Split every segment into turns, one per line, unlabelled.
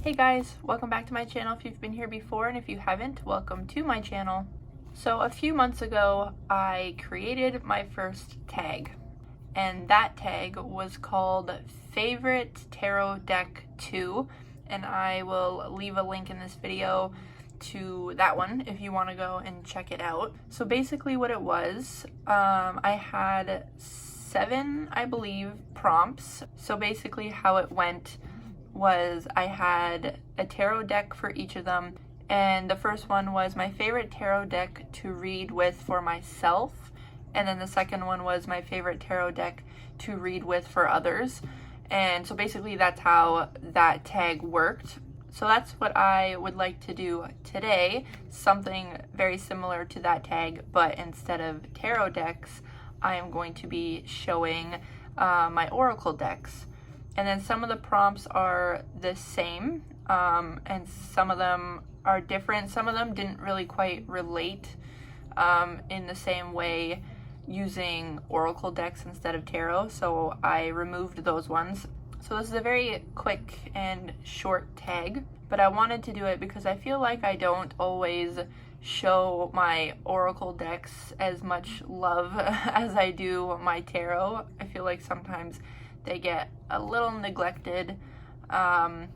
Hey guys, welcome back to my channel if you've been here before, and if you haven't, welcome to my channel. So a few months ago, I created my first tag, and that tag was called favoracledeckto, and I will leave a link in this video to that one if you want to go and check it out. So basically what it was, I had 7, I believe, prompts. So basically how it went was I had a tarot deck for each of them, and the first one was my favorite tarot deck to read with for myself, and then the second one was my favorite tarot deck to read with for others. And so basically that's how that tag worked. So that's what I would like to do today, something very similar to that tag, but instead of tarot decks, I am going to be showing my oracle decks. And then some of the prompts are the same, and some of them are different. Some of them didn't really quite relate in the same way using oracle decks instead of tarot, so I removed those ones. So this is a very quick and short tag, but I wanted to do it because I feel like I don't always show my oracle decks as much love as I do my tarot. I feel like sometimes they get a little neglected, and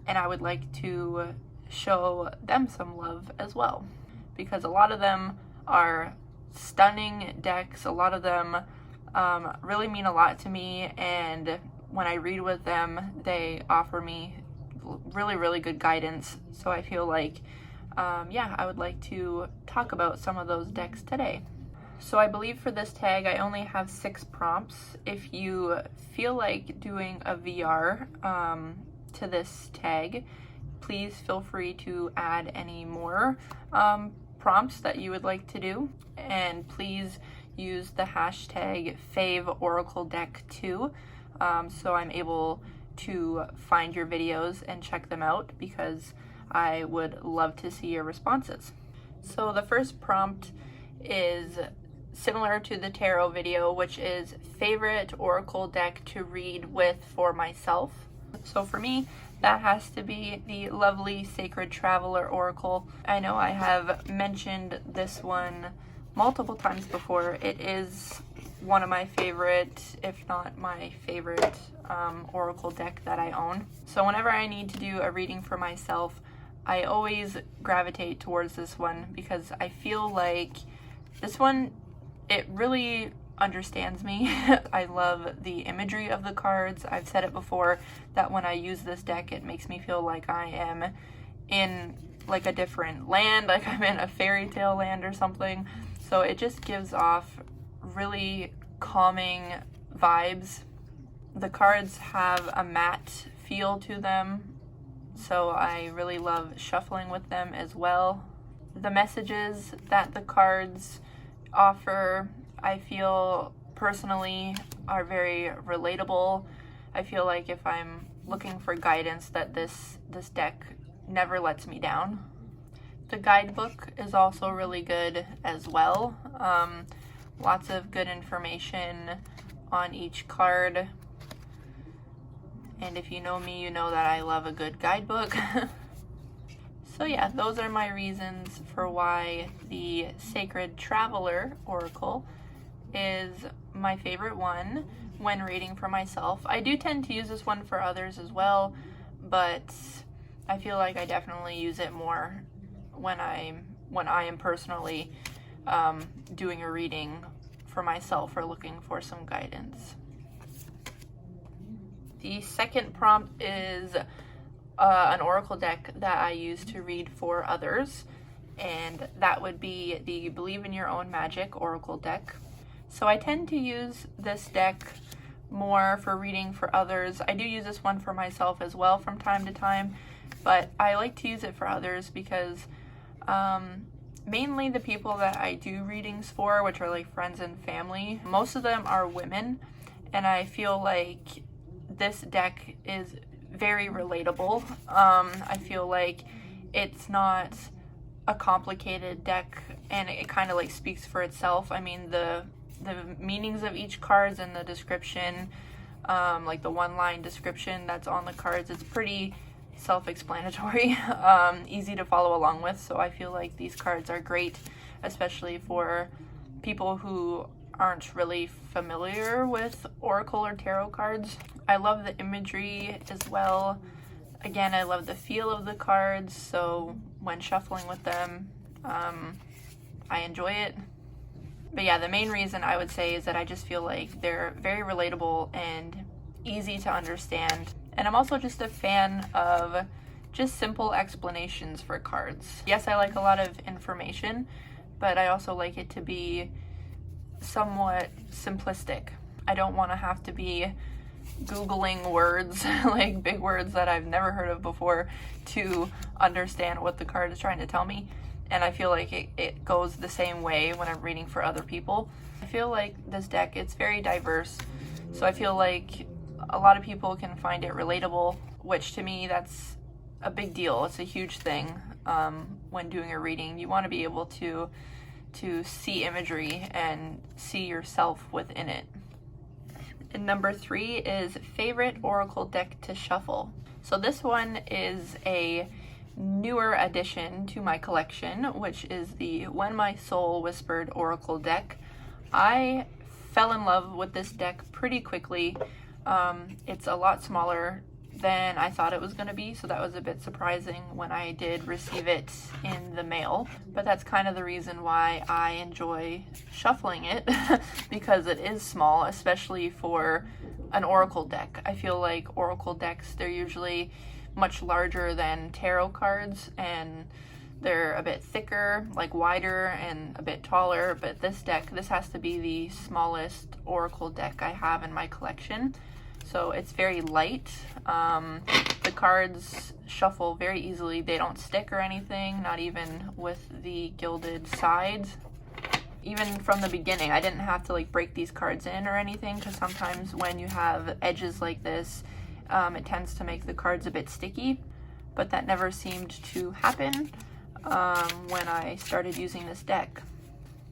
I would like to show them some love as well, because a lot of them are stunning decks. A lot of them really mean a lot to me, and when I read with them, they offer me really good guidance. So I feel like, yeah, I would like to talk about some of those decks today. So I believe for this tag, I only have 6 prompts. If you feel like doing a VR to this tag, please feel free to add any more prompts that you would like to do. And please use the hashtag favoracledeckto so I'm able to find your videos and check them out, because I would love to see your responses. So the first prompt is similar to the tarot video, which is favorite oracle deck to read with for myself. So for me, that has to be the lovely Sacred Traveler Oracle. I know I have mentioned this one multiple times before. It is one of my favorite, if not my favorite, oracle deck that I own. So whenever I need to do a reading for myself, I always gravitate towards this one, because I feel like this one, it really understands me. I love the imagery of the cards. I've said it before that when I use this deck, it makes me feel like I am in like a different land, like I'm in a fairy tale land or something. So it just gives off really calming vibes. The cards have a matte feel to them, so I really love shuffling with them as well. The messages that the cards offer, I feel personally, are very relatable. I feel like if I'm looking for guidance, that this deck never lets me down. The guidebook is also really good as well. Lots of good information on each card. And if you know me, you know that I love a good guidebook. So yeah, those are my reasons for why the Sacred Traveler Oracle is my favorite one when reading for myself. I do tend to use this one for others as well, but I feel like I definitely use it more when I am personally doing a reading for myself or looking for some guidance. The second prompt is an oracle deck that I use to read for others, and that would be the Believe in Your Own Magic Oracle deck. So I tend to use this deck more for reading for others. I do use this one for myself as well from time to time, but I like to use it for others because mainly the people that I do readings for, which are like friends and family, most of them are women, and I feel like this deck is very relatable. I feel like it's not a complicated deck, and it kind of like speaks for itself. I mean, the meanings of each cards and the description, like the one-line description that's on the cards, it's pretty self-explanatory, easy to follow along with. So I feel like these cards are great, especially for people who aren't really familiar with Oracle or Tarot cards. I love the imagery as well. Again, I love the feel of the cards, so when shuffling with them, I enjoy it. But yeah, the main reason I would say is that I just feel like they're very relatable and easy to understand. And I'm also just a fan of just simple explanations for cards. Yes, I like a lot of information, but I also like it to be somewhat simplistic. I don't want to have to be Googling words, like big words that I've never heard of before, to understand what the card is trying to tell me. And I feel like it goes the same way when I'm reading for other people. I feel like this deck, it's very diverse. So I feel like a lot of people can find it relatable, which to me, that's a big deal. It's a huge thing when doing a reading. You want to be able to see imagery and see yourself within it. And number 3 is favorite Oracle deck to shuffle. So this one is a newer addition to my collection, which is the When My Soul Whispered Oracle deck. I fell in love with this deck pretty quickly. It's a lot smaller than I thought it was going to be, so that was a bit surprising when I did receive it in the mail. But that's kind of the reason why I enjoy shuffling it, because it is small, especially for an Oracle deck. I feel like Oracle decks, they're usually much larger than tarot cards, and they're a bit thicker, like wider and a bit taller. But this deck, this has to be the smallest Oracle deck I have in my collection. So it's very light. The cards shuffle very easily. They don't stick or anything, not even with the gilded sides. Even from the beginning, I didn't have to like break these cards in or anything, because sometimes when you have edges like this, it tends to make the cards a bit sticky, but that never seemed to happen when I started using this deck.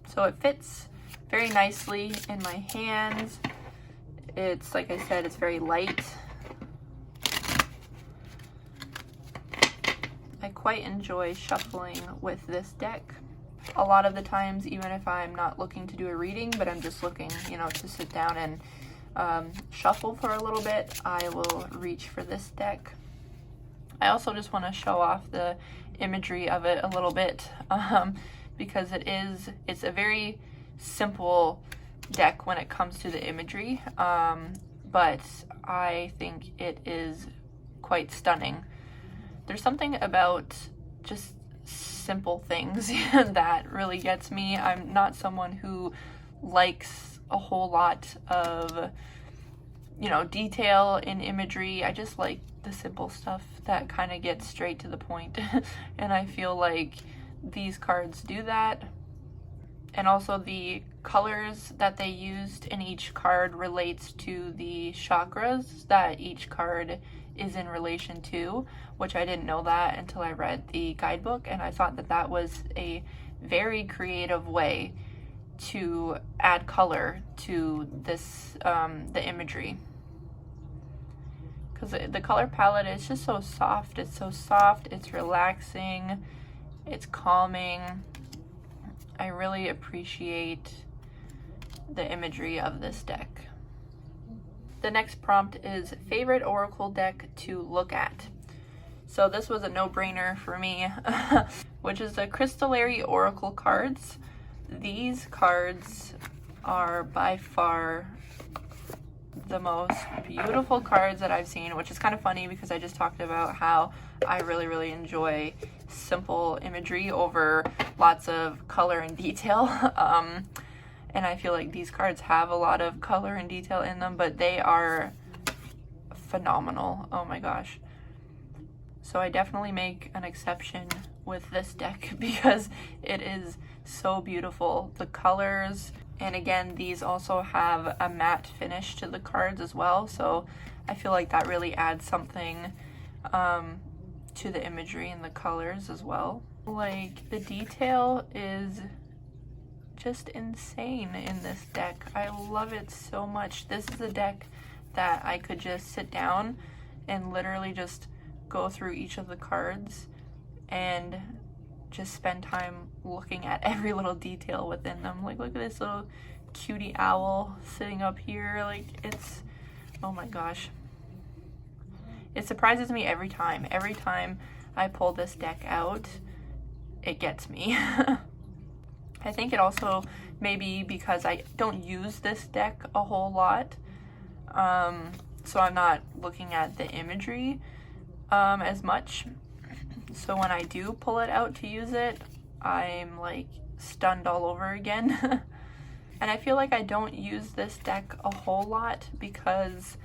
So it fits very nicely in my hands. It's, like I said, it's very light. I quite enjoy shuffling with this deck. A lot of the times, even if I'm not looking to do a reading, but I'm just looking, to sit down and shuffle for a little bit, I will reach for this deck. I also just want to show off the imagery of it a little bit, because it's a very simple deck when it comes to the imagery, but I think it is quite stunning. There's something about just simple things that really gets me. I'm not someone who likes a whole lot of detail in imagery. I just like the simple stuff that kind of gets straight to the point. And I feel like these cards do that. And also the colors that they used in each card relates to the chakras that each card is in relation to, which I didn't know that until I read the guidebook, and I thought that that was a very creative way to add color to this, the imagery. Because the color palette is just so soft. It's so soft, it's relaxing, it's calming. I really appreciate the imagery of this deck. The next prompt is favorite Oracle deck to look at. So this was a no-brainer for me, which is the Crystallary Oracle cards. These cards are by far the most beautiful cards that I've seen, which is kind of funny because I just talked about how I really enjoy simple imagery over lots of color and detail. And I feel like these cards have a lot of color and detail in them, but they are phenomenal. Oh my gosh. So I definitely make an exception with this deck because it is so beautiful. The colors, and again, these also have a matte finish to the cards as well. So I feel like that really adds something to the imagery and the colors as well. Like, the detail is just insane in this deck. I love it so much. This is a deck that I could just sit down and literally just go through each of the cards and just spend time looking at every little detail within them. Like, look at this little cutie owl sitting up here. Like, it's, oh my gosh. It surprises me every time. Every time I pull this deck out, it gets me. I think it also may be because I don't use this deck a whole lot. So I'm not looking at the imagery as much. So when I do pull it out to use it, I'm like stunned all over again. And I feel like I don't use this deck a whole lot because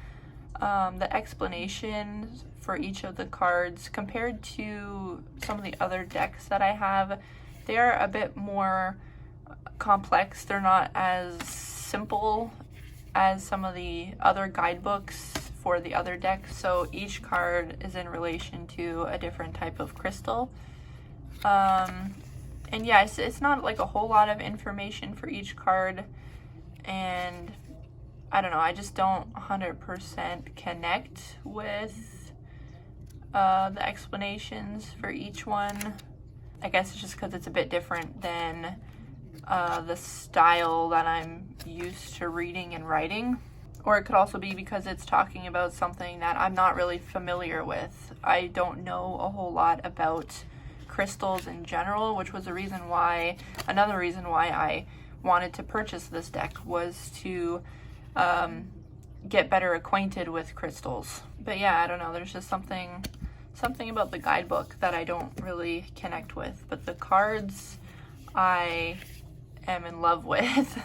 the explanations for each of the cards compared to some of the other decks that I have, they are a bit more complex. They're not as simple as some of the other guidebooks for the other decks. So each card is in relation to a different type of crystal. And yeah, it's not like a whole lot of information for each card. And I don't know, I just don't 100% connect with the explanations for each one. I guess it's just because it's a bit different than the style that I'm used to reading and writing. Or it could also be because it's talking about something that I'm not really familiar with. I don't know a whole lot about crystals in general, which was another reason why I wanted to purchase this deck, was to get better acquainted with crystals. But yeah, I don't know, there's just something about the guidebook that I don't really connect with. But the cards I am in love with.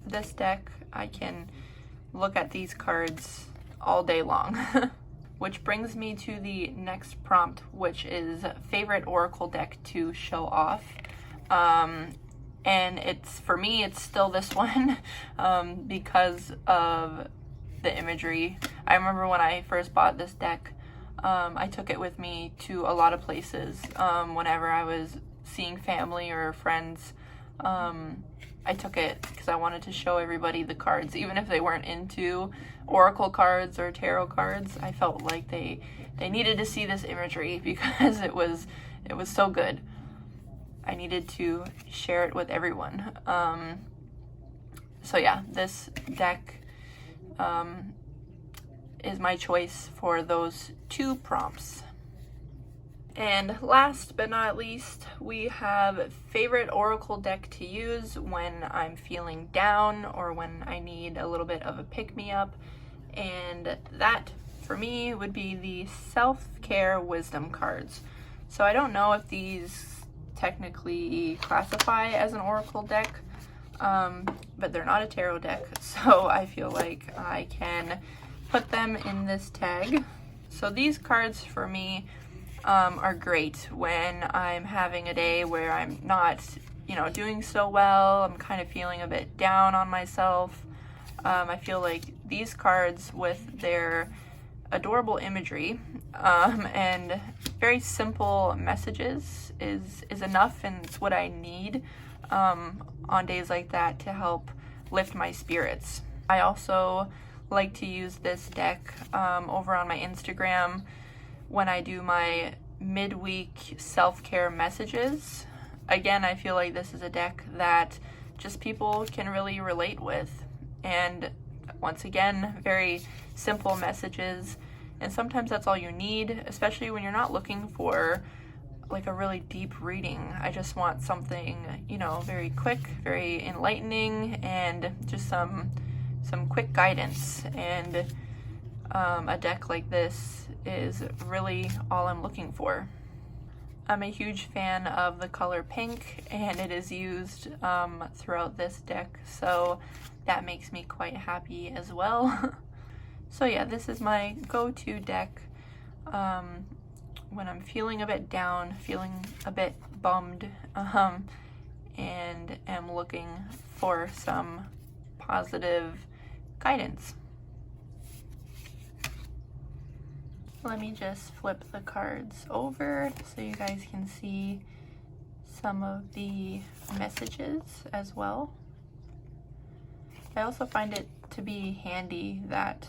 This deck, I can look at these cards all day long. Which brings me to the next prompt, which is favorite oracle deck to show off. And for me, it's still this one because of the imagery. I remember when I first bought this deck, I took it with me to a lot of places. Whenever I was seeing family or friends, I took it because I wanted to show everybody the cards, even if they weren't into oracle cards or tarot cards. I felt like they needed to see this imagery because it was so good. I needed to share it with everyone. So yeah, this deck is my choice for those two prompts. And last but not least, we have favorite oracle deck to use when I'm feeling down or when I need a little bit of a pick-me-up. And that, for me, would be the self-care wisdom cards. So I don't know if these technically classify as an oracle deck, but they're not a tarot deck. So I feel like I can put them in this tag. So these cards for me are great when I'm having a day where I'm not, doing so well. I'm kind of feeling a bit down on myself. I feel like these cards with their adorable imagery and very simple messages is enough, and it's what I need on days like that to help lift my spirits. I also like to use this deck over on my Instagram when I do my midweek self-care messages. Again, I feel like this is a deck that just people can really relate with. And once again, very simple messages. And sometimes that's all you need, especially when you're not looking for like a really deep reading. I just want something, very quick, very enlightening, and just some quick guidance. And a deck like this is really all I'm looking for. I'm a huge fan of the color pink, and it is used throughout this deck, so that makes me quite happy as well. So yeah, this is my go-to deck when I'm feeling a bit down, feeling a bit bummed, and am looking for some positive guidance. Let me just flip the cards over so you guys can see some of the messages as well. I also find it to be handy that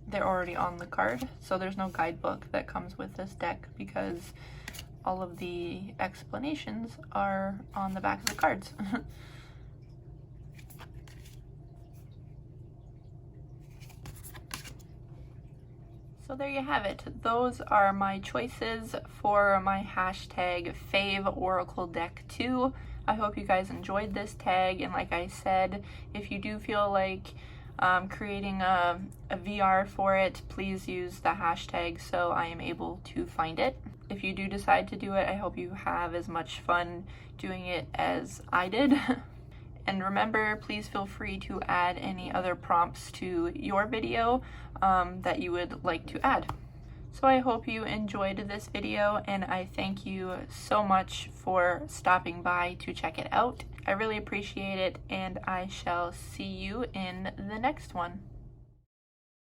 they're already on the card, so there's no guidebook that comes with this deck because all of the explanations are on the back of the cards. So there you have it. Those are my choices for my hashtag favoracledeckto. I hope you guys enjoyed this tag, and like I said, if you do feel like creating a VR for it, please use the hashtag so I am able to find it. If you do decide to do it, I hope you have as much fun doing it as I did. And remember, please feel free to add any other prompts to your video that you would like to add. So I hope you enjoyed this video, and I thank you so much for stopping by to check it out. I really appreciate it, and I shall see you in the next one.